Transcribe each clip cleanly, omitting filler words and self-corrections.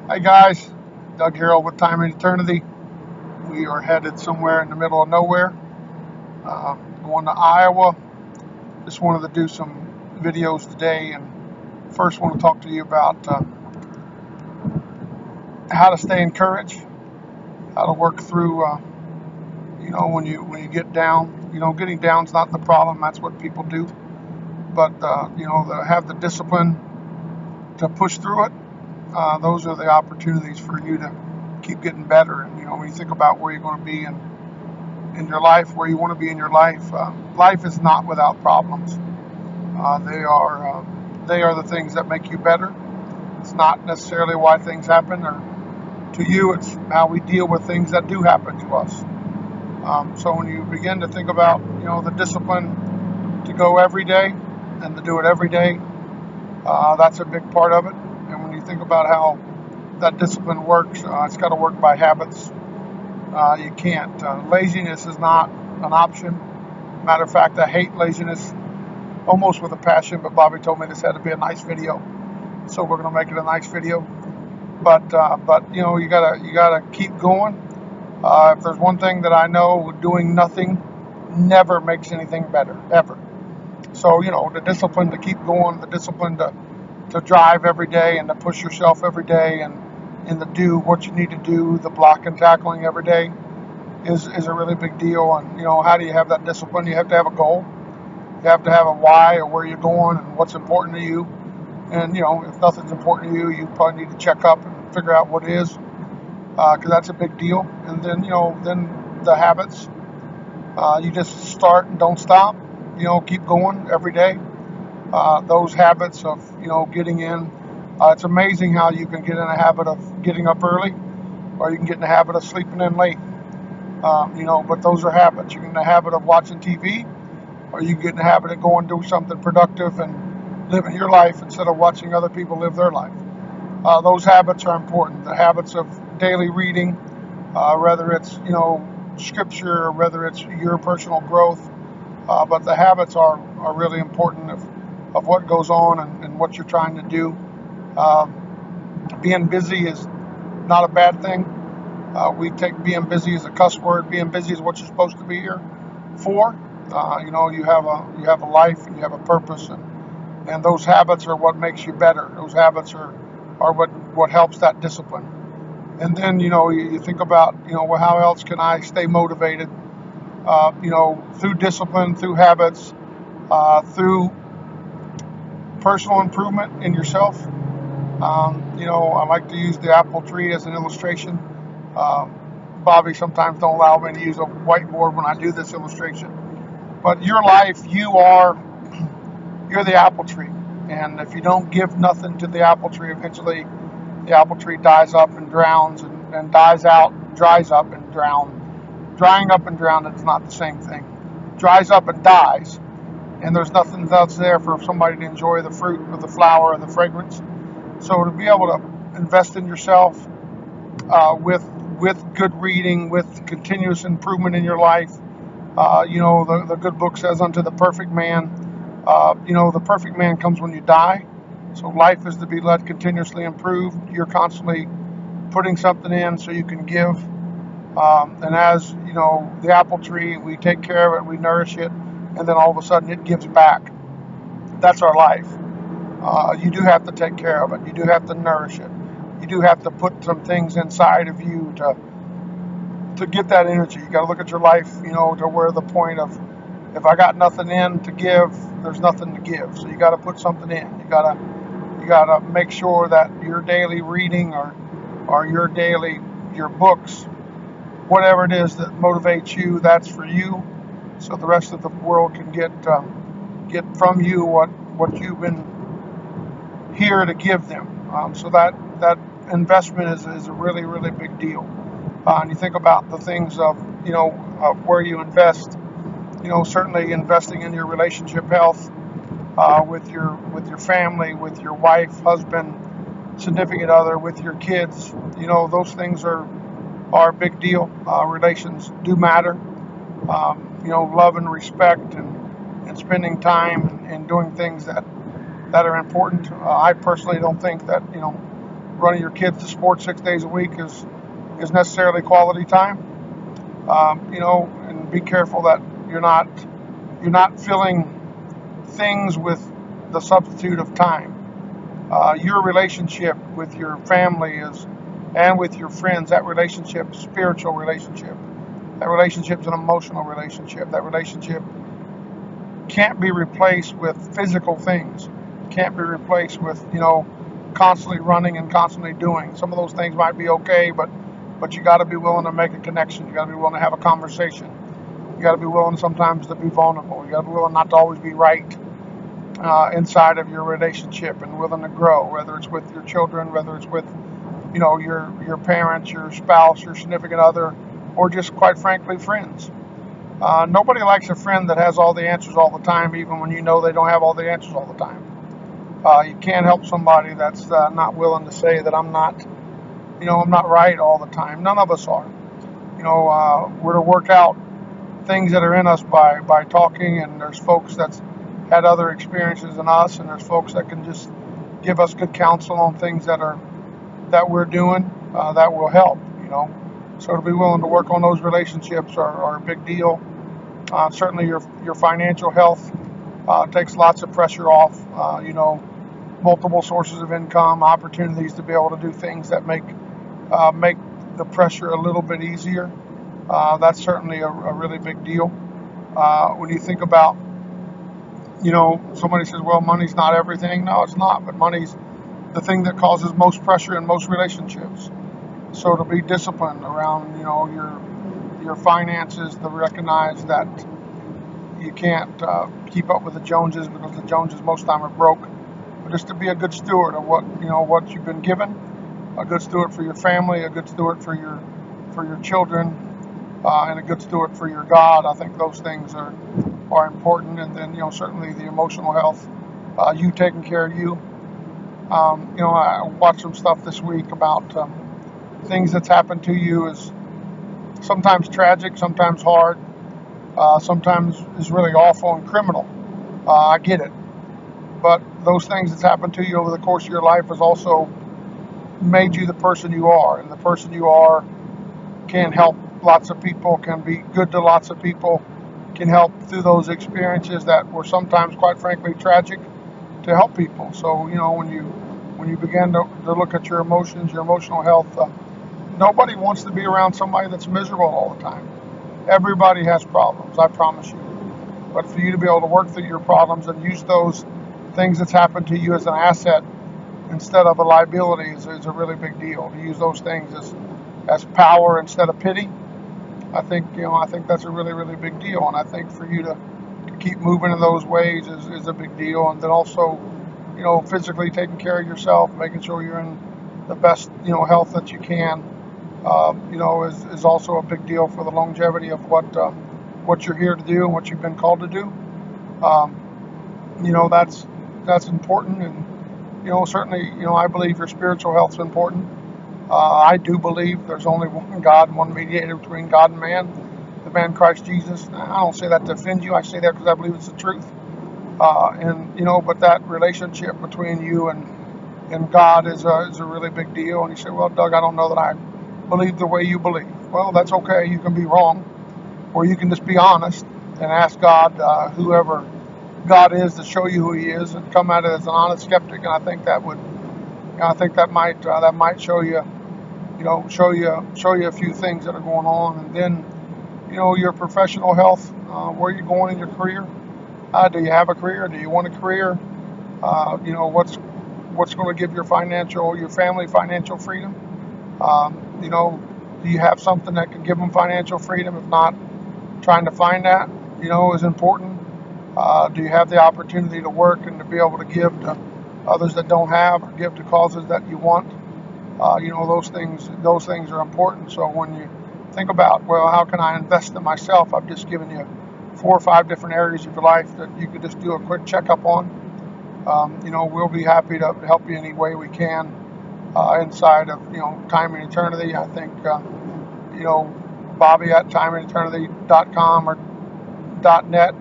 Hi guys, Doug Herald with Time and Eternity. We are headed somewhere in the middle of nowhere, going to Iowa. Just wanted to do some videos today, and first want to talk to you about how to stay encouraged, how to work through. When you get down, getting down's not the problem. That's what people do, but to have the discipline to push through it. Those are the opportunities for you to keep getting better. And when you think about where you're going to be in your life, where you want to be in your life, life is not without problems. They are the things that make you better. It's not necessarily why things happen, or to you, it's how we deal with things that do happen to us. So when you begin to think about the discipline to go every day and to do it every day, that's a big part of it. And when you think about how that discipline works, it's got to work by habits. You can't. Laziness is not an option. Matter of fact, I hate laziness almost with a passion, but Bobby told me this had to be a nice video, so we're going to make it a nice video. But you gotta keep going. If there's one thing that I know, doing nothing never makes anything better, ever. So the discipline to keep going, the discipline to drive every day and to push yourself every day, and to do what you need to do, the block and tackling every day is a really big deal. And how do you have that discipline? You have to have a goal. You have to have a why, or where you're going and what's important to you. And if nothing's important to you, you probably need to check up and figure out what is, because that's a big deal. And then the habits. You just start and don't stop. Keep going every day. Those habits of getting in. It's amazing how you can get in a habit of getting up early, or you can get in the habit of sleeping in late. But those are habits. You can get in the habit of watching TV, or you can get in the habit of going do something productive and living your life instead of watching other people live their life. Those habits are important. The habits of daily reading, whether it's scripture, or whether it's your personal growth. But the habits are really important of what goes on and what you're trying to do. Uh, Being busy is not a bad thing. We take being busy as a cuss word. Being busy is what you're supposed to be here for. You have a life and you have a purpose, and those habits are what makes you better. Those habits are what helps that discipline. And then you think about well, how else can I stay motivated? Through discipline, through habits, through personal improvement in yourself. I like to use the apple tree as an illustration. Bobby sometimes don't allow me to use a whiteboard when I do this illustration. But your life, you're the apple tree. And if you don't give nothing to the apple tree, eventually the apple tree dies up and drowns, and dies out, dries up and drowns. Drying up and drowning is not the same thing. Dries up and dies, and there's nothing else there for somebody to enjoy the fruit or the flower or the fragrance. So to be able to invest in yourself, with good reading, with continuous improvement in your life, the good book says unto the perfect man. The perfect man comes when you die. So life is to be led continuously improved. You're constantly putting something in so you can give. And as the apple tree, we take care of it, we nourish it, and then all of a sudden it gives back. That's our life. You do have to take care of it. You do have to nourish it. You do have to put some things inside of you to get that energy. You got to look at your life, to where the point of, if I got nothing in to give, there's nothing to give. So you got to put something in. You gotta make sure that your daily reading, or your books, whatever it is that motivates you, that's for you. So the rest of the world can get from you what you've been here to give them. So that investment is a really, really big deal. And you think about the things of where you invest. Certainly investing in your relationship health, with your family, with your wife, husband, significant other, with your kids. Those things are a big deal. Relations do matter. Love and respect, and spending time and doing things that are important. I personally don't think that running your kids to sports 6 days a week is necessarily quality time. And be careful that you're not filling things with the substitute of time. Your relationship with your family and with your friends, that relationship, spiritual relationship, that relationship is an emotional relationship. That relationship can't be replaced with physical things. Can't be replaced with constantly running and constantly doing. Some of those things might be okay, but you got to be willing to make a connection. You got to be willing to have a conversation. You got to be willing sometimes to be vulnerable. You got to be willing not to always be right inside of your relationship, and willing to grow, whether it's with your children, whether it's with your parents, your spouse, your significant other, or just quite frankly friends. Nobody likes a friend that has all the answers all the time, even when you know they don't have all the answers all the time. You can't help somebody that's not willing to say that I'm not right all the time. None of us are. We're to work out things that are in us by talking, and there's folks that's had other experiences than us, and there's folks that can just give us good counsel on things that we're doing that will help. So to be willing to work on those relationships are a big deal. Certainly your financial health takes lots of pressure off. Multiple sources of income, opportunities to be able to do things that make the pressure a little bit easier. That's certainly a really big deal. When you think about, somebody says, well, money's not everything. No, it's not, but money's the thing that causes most pressure in most relationships. So to be disciplined around, your finances, to recognize that you can't keep up with the Joneses, because the Joneses most of the time are broke. But just to be a good steward of what you've been given, a good steward for your family, a good steward for your children, and a good steward for your God. I think those things are important. And then certainly the emotional health, you taking care of you. I watched some stuff this week about things that's happened to you is sometimes tragic, sometimes hard, sometimes is really awful and criminal. I get it. But those things that's happened to you over the course of your life has also made you the person you are. And the person you are can help lots of people, can be good to lots of people, can help through those experiences that were sometimes, quite frankly, tragic, to help people. So, when you begin to look at your emotions, your emotional health, nobody wants to be around somebody that's miserable all the time. Everybody has problems, I promise you. But for you to be able to work through your problems and use those things that's happened to you as an asset instead of a liability is a really big deal. To use those things as power instead of pity, I think that's a really, really big deal. And I think for you to keep moving in those ways is a big deal. And then also, physically taking care of yourself, making sure you're in the best, health that you can, is also a big deal for the longevity of what you're here to do and what you've been called to do. That's important. And, certainly, I believe your spiritual health is important. I do believe there's only one God, one mediator between God and man, the man Christ Jesus. I don't say that to offend you. I say that because I believe it's the truth. But that relationship between you and God is a really big deal. And you say, well, Doug, I don't know that I believe the way you believe. Well, that's okay. You can be wrong, or you can just be honest and ask God, whoever God is, to show you who He is, and come at it as an honest skeptic. And I think that might show you a few things that are going on. And then, your professional health, where you're going in your career. Do you have a career? Do you want a career? What's going to give your family financial freedom? Do you have something that can give them financial freedom? If not, trying to find that, is important. Do you have the opportunity to work and to be able to give to others that don't have, or give to causes that you want? Those things are important. So when you think about, well, how can I invest in myself? I've just given you 4 or 5 different areas of your life that you could just do a quick checkup on. We'll be happy to help you any way we can inside of Time and Eternity. I think Bobby at TimeandEternity.com or .net,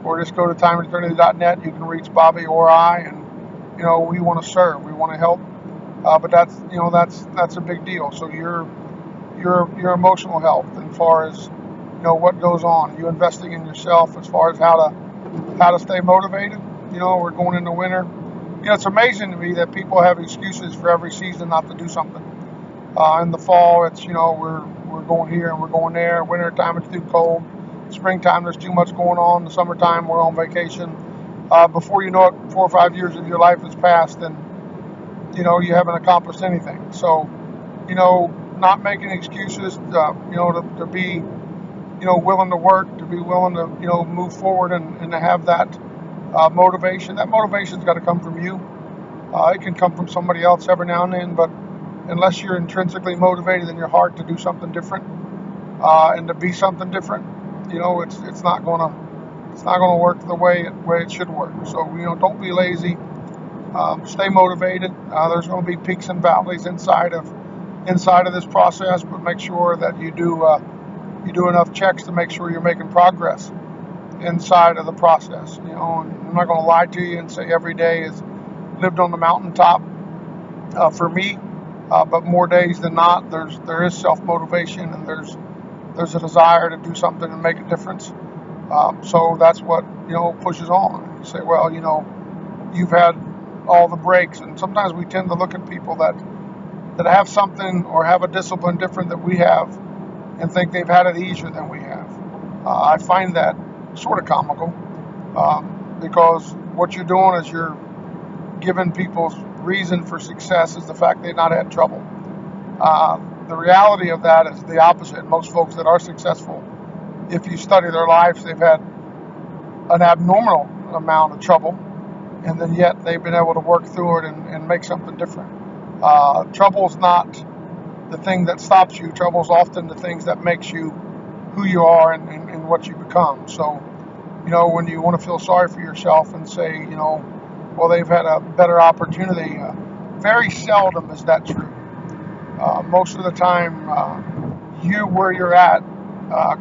or just go to TimeandEternity.net. You can reach Bobby or I, and we want to serve. We want to help But that's a big deal. So your emotional health, as far as what goes on, you investing in yourself as far as how to stay motivated. We're going into winter. It's amazing to me that people have excuses for every season not to do something. In the fall, it's we're going here and we're going there. Winter time, it's too cold. Springtime, there's too much going on. The summertime, we're on vacation. Before you know it, 4 or 5 years of your life has passed, and you haven't accomplished anything. So, not making excuses. To be willing to work, to be willing to move forward, and to have that motivation. That motivation's got to come from you. It can come from somebody else every now and then, but unless you're intrinsically motivated in your heart to do something different and to be something different, it's not gonna work the way it should work. So don't be lazy. Stay motivated. There's going to be peaks and valleys inside of this process, but make sure that you do enough checks to make sure you're making progress inside of the process. And I'm not going to lie to you and say every day is lived on the mountaintop for me, but more days than not, there is self-motivation, and there's a desire to do something and make a difference. So that's what pushes on. You say, well, you've had all the breaks, and sometimes we tend to look at people that have something or have a discipline different than we have, and think they've had it easier than we have. I find that sort of comical, because what you're doing is you're giving people's reason for success is the fact they've not had trouble. The reality of that is the opposite. Most folks that are successful, if you study their lives, they've had an abnormal amount of trouble, and then yet they've been able to work through it and make something different. Trouble's not the thing that stops you. Trouble's often the things that makes you who you are and what you become. So, when you want to feel sorry for yourself and say, well, they've had a better opportunity, very seldom is that true. Most of the time, where you're at,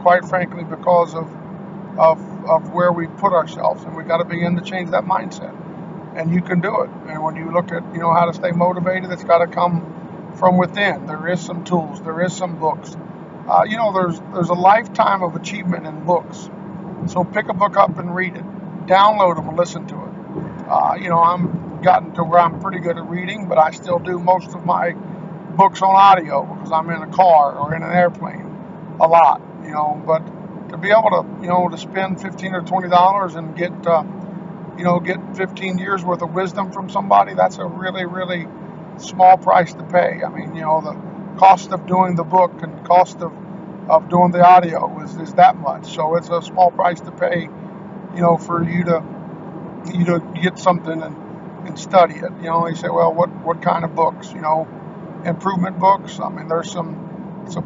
quite frankly, because of where we put ourselves, and we've got to begin to change that mindset. And you can do it. And when you look at how to stay motivated, it's got to come from within. There is some tools. There is some books. There's a lifetime of achievement in books. So pick a book up and read it. Download them and listen to it. I'm gotten to where I'm pretty good at reading, but I still do most of my books on audio because I'm in a car or in an airplane a lot. But to be able to spend $15 or $20 and get 15 years worth of wisdom from somebody, that's a really, really small price to pay. I mean, the cost of doing the book and the cost of doing the audio is that much. So it's a small price to pay, for you to get something and study it. You say, well, what kind of books? Improvement books. I mean, there's some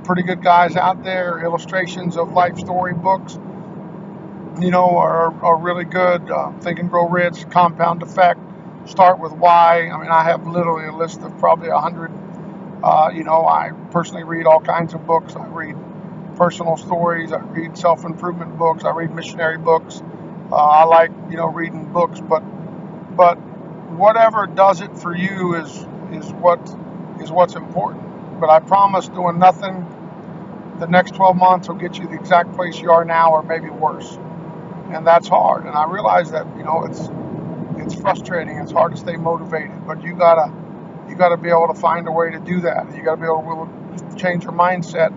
pretty good guys out there. Illustrations of life story books, are really good. Think and Grow Rich, Compound Effect, Start with Why. I mean, I have literally a list of probably 100. I personally read all kinds of books. I read personal stories. I read self-improvement books. I read missionary books. I like, reading books, but whatever does it for you is what's important. But I promise doing nothing the next 12 months will get you the exact place you are now, or maybe worse. And that's hard. And I realize that, it's frustrating. It's hard to stay motivated, but you gotta be able to find a way to do that. You gotta be able to change your mindset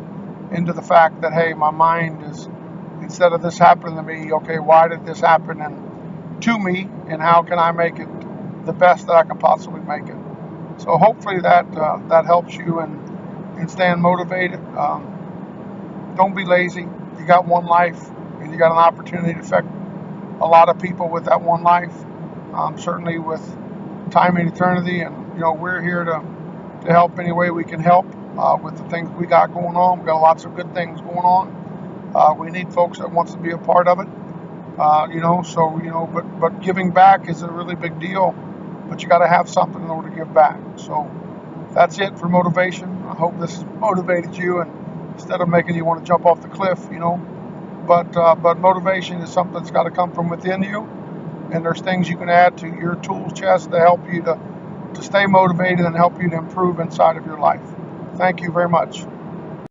into the fact that, hey, my mind is, instead of this happening to me, okay, why did this happen to me, and how can I make it the best that I can possibly make it? So hopefully that helps you in staying motivated. Don't be lazy. You got one life, and you got an opportunity to affect a lot of people with that one life. Certainly with Time and Eternity, and we're here to help any way we can help with the things we got going on. We've got lots of good things going on. We need folks that wants to be a part of it. But giving back is a really big deal. But you got to have something in order to give back. So that's it for motivation. I hope this has motivated you, and instead of making you want to jump off the cliff, But motivation is something that's got to come from within you, and there's things you can add to your tool chest to help you to to stay motivated and help you to improve inside of your life. Thank you very much.